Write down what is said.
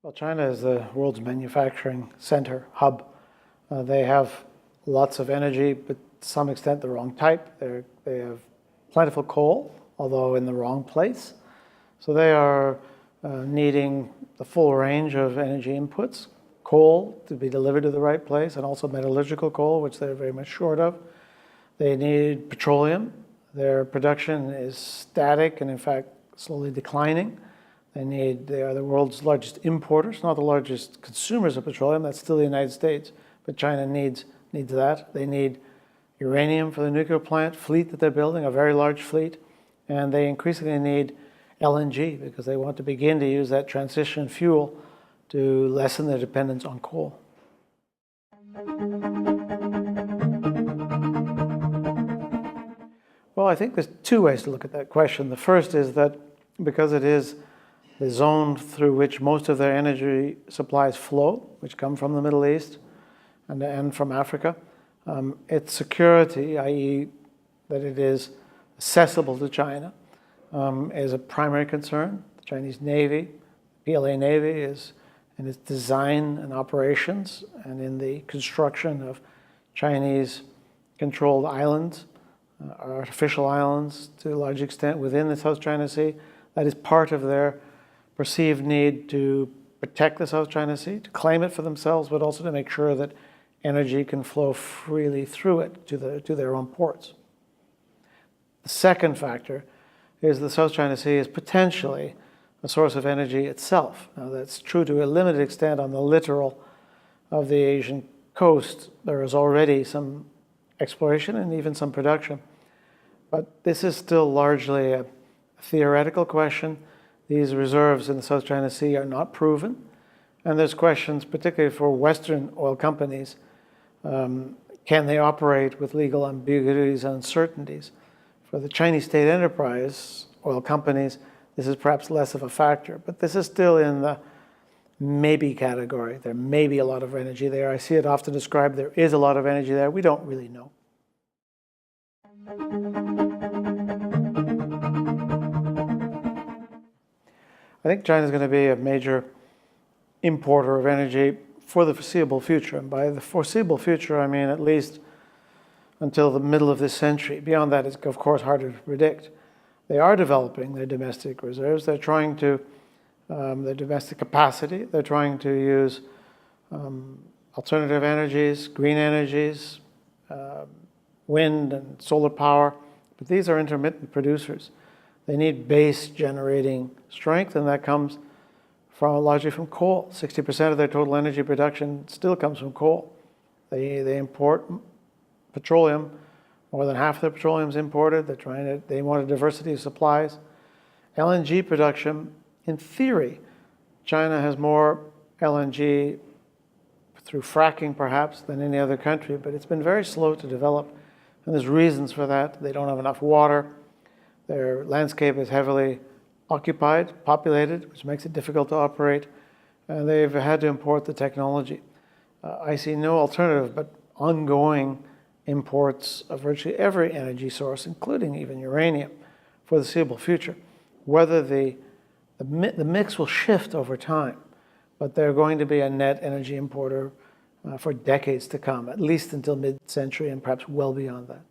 Well, China is the world's manufacturing center, hub. They have lots of energy, but to some extent the wrong type. They have plentiful coal, although in the wrong place. So they are needing the full range of energy inputs, coal to be delivered to the right place, and also metallurgical coal, which they're very much short of. They need petroleum. Their production is static and in fact slowly declining. They are the world's largest importers, not the largest consumers of petroleum. That's still the United States, but China needs that. They need uranium for the nuclear plant fleet that they're building, a very large fleet, and they increasingly need LNG because they want to begin to use that transition fuel to lessen their dependence on coal. Well, I think there's two ways to look at that question. The first is that because it is the zone through which most of their energy supplies flow, which come from the Middle East and from Africa, its security, i.e. that it is accessible to China, is a primary concern. The Chinese Navy, PLA Navy, is in its design and operations and in the construction of Chinese-controlled islands, artificial islands to a large extent within the South China Sea. That is part of their perceived need to protect the South China Sea, to claim it for themselves, but also to make sure that energy can flow freely through it to their own ports. The second factor is the South China Sea is potentially a source of energy itself. Now, that's true to a limited extent on the littoral of the Asian coast. There is already some exploration and even some production. But this is still largely a theoretical question. These reserves in the South China Sea are not proven. And there's questions, particularly for Western oil companies, can they operate with legal ambiguities and uncertainties? For the Chinese state enterprise oil companies, this is perhaps less of a factor, but this is still in the maybe category. There may be a lot of energy there. I see it often described, there is a lot of energy there. We don't really know. I think China is going to be a major importer of energy for the foreseeable future. And by the foreseeable future, I mean at least until the middle of this century. Beyond that, it's of course harder to predict. They are developing their domestic reserves. They're trying to, their domestic capacity. They're trying to use alternative energies, green energies, wind and solar power. But these are intermittent producers. They need base generating strength, and that comes largely from coal. 60% of their total energy production still comes from coal. They import petroleum. More than half of their petroleum is imported. They want a diversity of supplies. LNG production, in theory, China has more LNG through fracking perhaps than any other country, but it's been very slow to develop. And there's reasons for that. They don't have enough water. Their landscape is heavily occupied, populated, which makes it difficult to operate. And they've had to import the technology. I see no alternative but ongoing imports of virtually every energy source, including even uranium, for the foreseeable future. Whether the mix will shift over time, but they're going to be a net energy importer for decades to come, at least until mid-century and perhaps well beyond that.